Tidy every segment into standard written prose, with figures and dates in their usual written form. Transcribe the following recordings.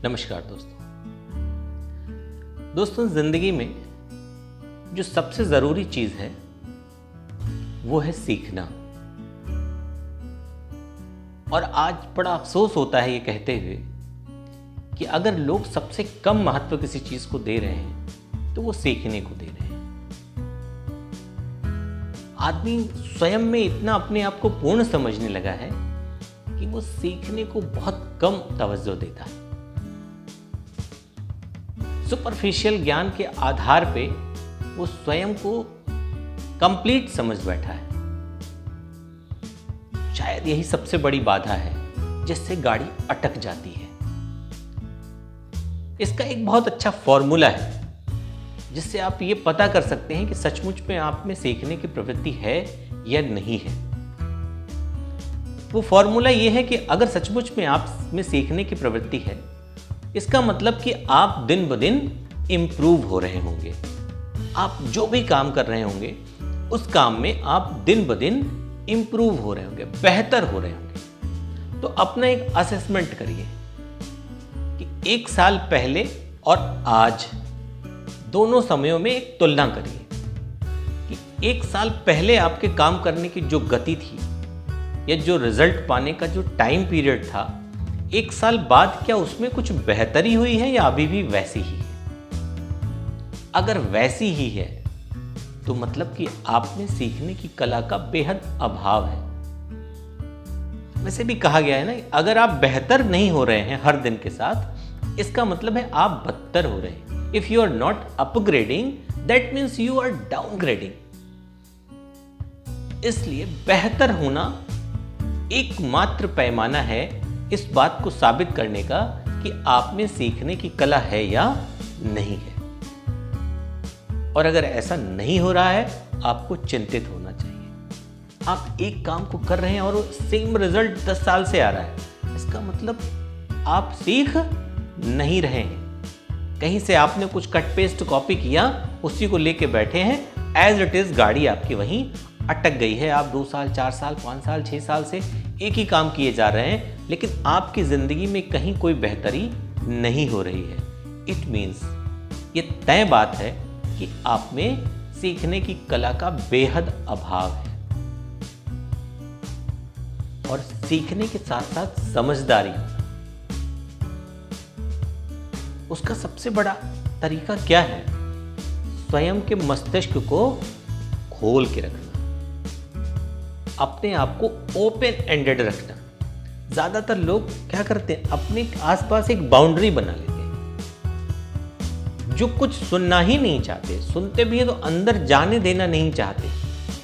नमस्कार दोस्तों, जिंदगी में जो सबसे जरूरी चीज है वो है सीखना। और आज बड़ा अफसोस होता है ये कहते हुए कि अगर लोग सबसे कम महत्व किसी चीज को दे रहे हैं तो वो सीखने को दे रहे हैं। आदमी स्वयं में इतना अपने आप को पूर्ण समझने लगा है कि वो सीखने को बहुत कम तवज्जो देता है। सुपरफिशियल ज्ञान के आधार पे वो स्वयं को कंप्लीट समझ बैठा है। शायद यही सबसे बड़ी बाधा है जिससे गाड़ी अटक जाती है। इसका एक बहुत अच्छा फॉर्मूला है जिससे आप ये पता कर सकते हैं कि सचमुच में आप में सीखने की प्रवृत्ति है या नहीं है। वो फॉर्मूला ये है कि अगर सचमुच में आप में सीखने की प्रवृत्ति है, इसका मतलब कि आप दिन ब दिन इंप्रूव हो रहे होंगे। आप जो भी काम कर रहे होंगे उस काम में आप दिन ब दिन इंप्रूव हो रहे होंगे, बेहतर हो रहे होंगे। तो अपना एक असेसमेंट करिए कि एक साल पहले और आज दोनों समयों में एक तुलना करिए कि एक साल पहले आपके काम करने की जो गति थी या जो रिजल्ट पाने का जो टाइम पीरियड था, एक साल बाद क्या उसमें कुछ बेहतरी हुई है या अभी भी वैसी ही है? अगर वैसी ही है तो मतलब कि आप में सीखने की कला का बेहद अभाव है। वैसे भी कहा गया है ना, अगर आप बेहतर नहीं हो रहे हैं हर दिन के साथ, इसका मतलब है आप बदतर हो रहे हैं। If you are not upgrading that means you are downgrading. इसलिए बेहतर होना एकमात्र पैमाना है इस बात को साबित करने का कि आप में सीखने की कला है या नहीं है। और अगर ऐसा नहीं हो रहा है, आपको चिंतित होना चाहिए। आप एक काम को कर रहे हैं और सेम रिजल्ट 10 साल से आ रहा है, इसका मतलब आप सीख नहीं रहे हैं। कहीं से आपने कुछ कट पेस्ट कॉपी किया, उसी को लेके बैठे हैं, एज इट इज गाड़ी आपकी वहीं अटक गई है। आप 2 साल, 4 साल, 5 साल, 6 साल से एक ही काम किए जा रहे हैं, लेकिन आपकी जिंदगी में कहीं कोई बेहतरी नहीं हो रही है। इट मीन्स ये तय बात है कि आप में सीखने की कला का बेहद अभाव है। और सीखने के साथ साथ समझदारी, उसका सबसे बड़ा तरीका क्या है? स्वयं के मस्तिष्क को खोल के रखना, अपने आप को ओपन एंडेड रखना। ज्यादातर लोग क्या करते हैं, अपने आसपास एक बाउंड्री बना लेते हैं। जो कुछ सुनना ही नहीं चाहते, सुनते भी हैं तो अंदर जाने देना नहीं चाहते।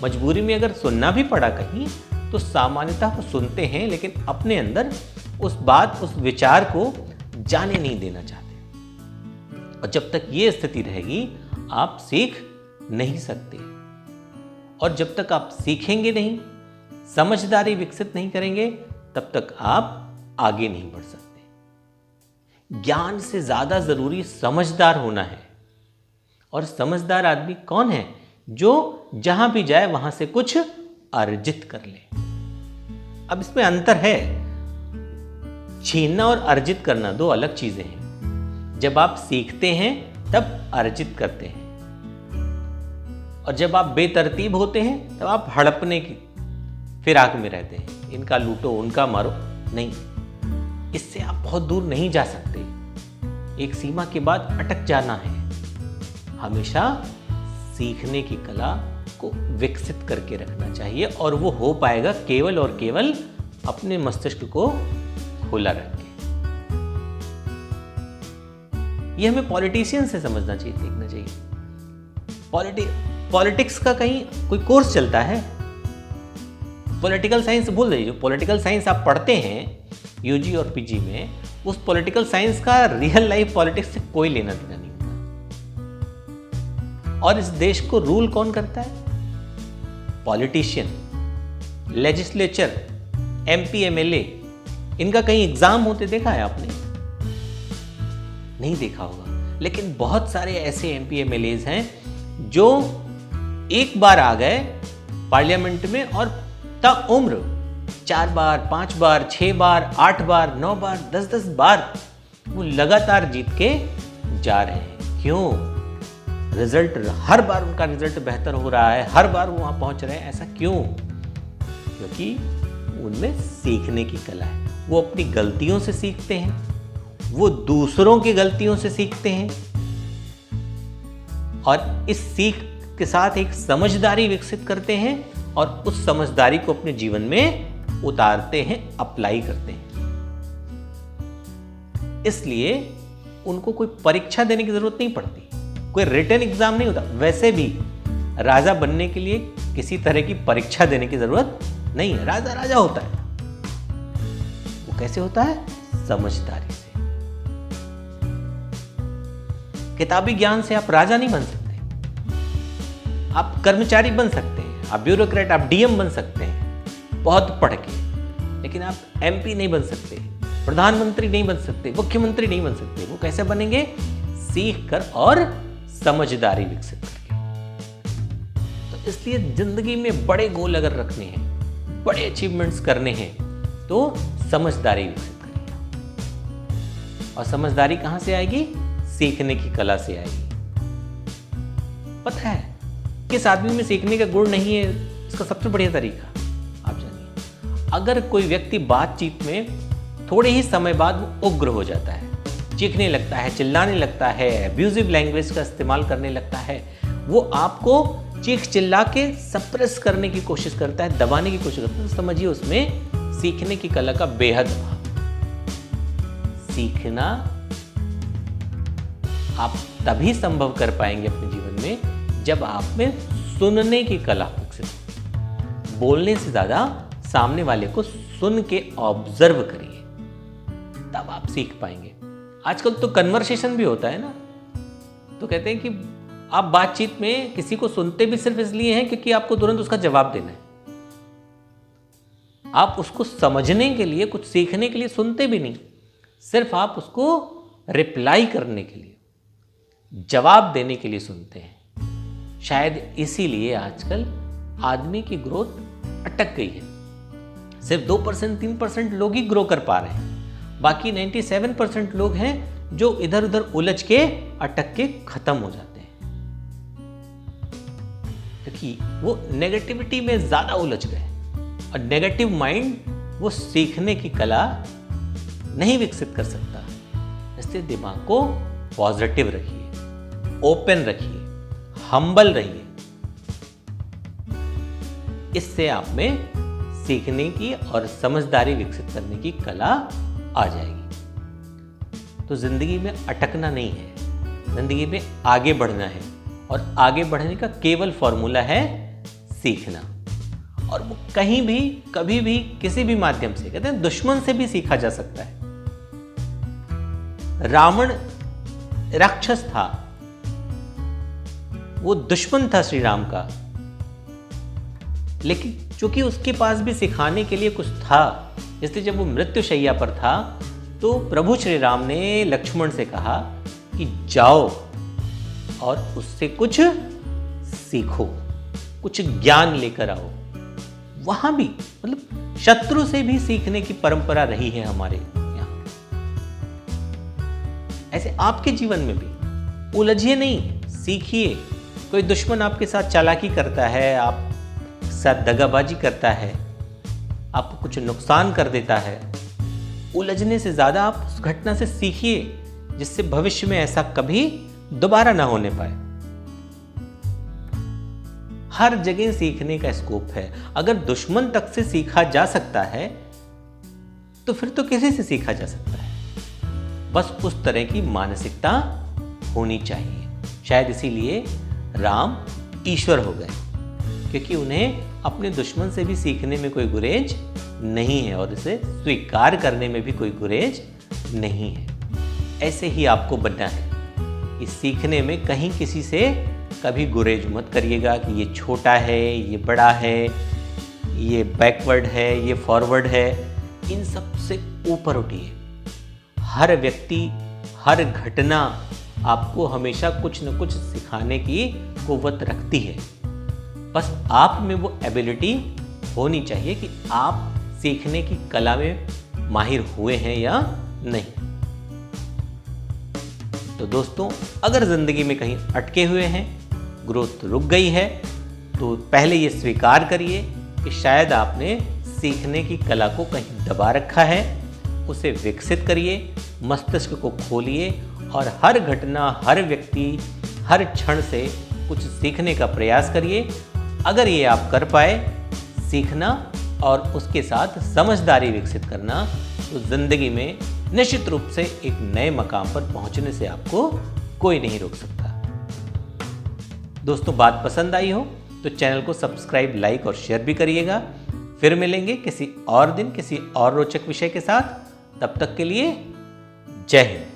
मजबूरी में अगर सुनना भी पड़ा कहीं तो सामान्यतः वो सुनते हैं, लेकिन अपने अंदर उस बात, उस विचार को जाने नहीं देना चाहते। और जब तक ये स्थिति रहेगी आप सीख नहीं सकते। और जब तक आप सीखेंगे नहीं, समझदारी विकसित नहीं करेंगे, तब तक आप आगे नहीं बढ़ सकते। ज्ञान से ज्यादा जरूरी समझदार होना है। और समझदार आदमी कौन है? जो जहां भी जाए वहां से कुछ अर्जित कर ले। अब इसमें अंतर है। छीनना और अर्जित करना दो अलग चीजें हैं। जब आप सीखते हैं तब अर्जित करते हैं, और जब आप बेतरतीब होते हैं तब आप हड़पने की फिराक में रहते हैं। इनका लूटो, उनका मारो। नहीं, इससे आप बहुत दूर नहीं जा सकते। एक सीमा के बाद अटक जाना है। हमेशा सीखने की कला को विकसित करके रखना चाहिए, और वो हो पाएगा केवल और केवल अपने मस्तिष्क को खुला रख के। ये हमें पॉलिटिशियन से समझना चाहिए, देखना चाहिए। पॉलिटिक्स का कहीं कोई कोर्स चलता है? पॉलिटिकल साइंस भूल जाइए। जो पॉलिटिकल साइंस आप पढ़ते हैं यूजी और पीजी में, उस पॉलिटिकल साइंस का रियल लाइफ पॉलिटिक्स से कोई लेना देना नहीं होता। और इस देश को रूल कौन करता है? Politician, legislature, MP, MLA. इनका कहीं एग्जाम होते देखा है आपने? नहीं देखा होगा। लेकिन बहुत सारे ऐसे एमपी, एमएलएज हैं जो एक बार आ गए पार्लियामेंट में और ता उम्र 4 बार, 5 बार, 6 बार, 8 बार, 9 बार, 10 बार वो लगातार जीत के जा रहे हैं। क्यों? रिजल्ट, हर बार उनका रिजल्ट बेहतर हो रहा है, हर बार वो वहां पहुंच रहे हैं। ऐसा क्यों? क्योंकि उनमें सीखने की कला है। वो अपनी गलतियों से सीखते हैं, वो दूसरों की गलतियों से सीखते हैं, और इस सीख के साथ एक समझदारी विकसित करते हैं और उस समझदारी को अपने जीवन में उतारते हैं, अप्लाई करते हैं। इसलिए उनको कोई परीक्षा देने की जरूरत नहीं पड़ती, कोई रिटन एग्जाम नहीं होता। वैसे भी राजा बनने के लिए किसी तरह की परीक्षा देने की जरूरत नहीं है। राजा राजा होता है। वो कैसे होता है? समझदारी से। किताबी ज्ञान से आप राजा नहीं बन सकते। आप कर्मचारी बन सकते हैं, आप ब्यूरोक्रेट, आप डीएम बन सकते हैं बहुत पढ़ के, लेकिन आप एमपी नहीं बन सकते, प्रधानमंत्री नहीं बन सकते, मुख्यमंत्री नहीं बन सकते। वो कैसे बनेंगे? सीख कर और समझदारी विकसित करके। तो इसलिए जिंदगी में बड़े गोल अगर रखने हैं, बड़े अचीवमेंट्स करने हैं, तो समझदारी विकसित करिए। और समझदारी कहां से आएगी? सीखने की कला से आएगी। पता है किस आदमी में सीखने का गुण नहीं है? इसका सबसे बढ़िया तरीका आप जानिए। अगर कोई व्यक्ति बातचीत में थोड़े ही समय बाद वो उग्र हो जाता है, चीखने लगता है, चिल्लाने लगता है, अब्यूजिव लैंग्वेज का इस्तेमाल करने लगता है, वो आपको चीख चिल्ला के सप्रेस करने की कोशिश करता है, दबाने की कोशिश करता है, तो समझिए उसमें सीखने की कला का बेहद अभाव। सीखना आप तभी संभव कर पाएंगे अपने जीवन में जब आप में सुनने की कला विकसित हो। बोलने से ज्यादा सामने वाले को सुन के ऑब्जर्व करिए, तब आप सीख पाएंगे। आजकल तो कन्वर्सेशन भी होता है ना, तो कहते हैं कि आप बातचीत में किसी को सुनते भी सिर्फ इसलिए हैं क्योंकि आपको तुरंत उसका जवाब देना है। आप उसको समझने के लिए, कुछ सीखने के लिए सुनते भी नहीं, सिर्फ आप उसको रिप्लाई करने के लिए, जवाब देने के लिए सुनते हैं। शायद इसीलिए आजकल आदमी की ग्रोथ अटक गई है। सिर्फ 2%, 3% लोग ही ग्रो कर पा रहे हैं। बाकी 97% लोग हैं जो इधर उधर उलझ के, अटक के खत्म हो जाते हैं, क्योंकि वो नेगेटिविटी में ज्यादा उलझ गए। और नेगेटिव माइंड वो सीखने की कला नहीं विकसित कर सकता। इसलिए दिमाग को पॉजिटिव रखिए, ओपन रखिए, हम्बल रहिए। इससे आप में सीखने की और समझदारी विकसित करने की कला आ जाएगी। तो जिंदगी में अटकना नहीं है, जिंदगी में आगे बढ़ना है। और आगे बढ़ने का केवल फॉर्मूला है सीखना। और वो कहीं भी, कभी भी, किसी भी माध्यम से, कहते हैं दुश्मन से भी सीखा जा सकता है। रावण राक्षस था, वो दुश्मन था श्री राम का, लेकिन चूंकि उसके पास भी सिखाने के लिए कुछ था, इसलिए जब वो मृत्युशैया पर था तो प्रभु श्री राम ने लक्ष्मण से कहा कि जाओ और उससे कुछ सीखो, कुछ ज्ञान लेकर आओ। वहां भी मतलब शत्रु से भी सीखने की परंपरा रही है हमारे यहां। ऐसे आपके जीवन में भी उलझिए नहीं, सीखिए। कोई दुश्मन आपके साथ चालाकी करता है, आप साथ दगाबाजी करता है, आपको कुछ नुकसान कर देता है, उलझने से ज्यादा आप उस घटना से सीखिए, जिससे भविष्य में ऐसा कभी दोबारा ना होने पाए। हर जगह सीखने का स्कोप है। अगर दुश्मन तक से सीखा जा सकता है तो फिर तो किसी से सीखा जा सकता है। बस उस तरह की मानसिकता होनी चाहिए। शायद इसीलिए राम ईश्वर हो गए, क्योंकि उन्हें अपने दुश्मन से भी सीखने में कोई गुरेज नहीं है और इसे स्वीकार करने में भी कोई गुरेज नहीं है। ऐसे ही आपको बनना है कि सीखने में कहीं किसी से कभी गुरेज मत करिएगा कि ये छोटा है, ये बड़ा है, ये बैकवर्ड है, ये फॉरवर्ड है। इन सब से ऊपर उठिए। हर व्यक्ति, हर घटना आपको हमेशा कुछ न कुछ सिखाने की कुव्वत रखती है। बस आप में वो एबिलिटी होनी चाहिए कि आप सीखने की कला में माहिर हुए हैं या नहीं। तो दोस्तों, अगर ज़िंदगी में कहीं अटके हुए हैं, ग्रोथ रुक गई है, तो पहले ये स्वीकार करिए कि शायद आपने सीखने की कला को कहीं दबा रखा है। उसे विकसित करिए, मस्तिष्क को खोलिए और हर घटना, हर व्यक्ति, हर क्षण से कुछ सीखने का प्रयास करिए। अगर ये आप कर पाए, सीखना और उसके साथ समझदारी विकसित करना, तो ज़िंदगी में निश्चित रूप से एक नए मकाम पर पहुंचने से आपको कोई नहीं रोक सकता। दोस्तों, बात पसंद आई हो तो चैनल को सब्सक्राइब, लाइक और शेयर भी करिएगा। फिर मिलेंगे किसी और दिन किसी और रोचक विषय के साथ। तब तक के लिए जय हिंद।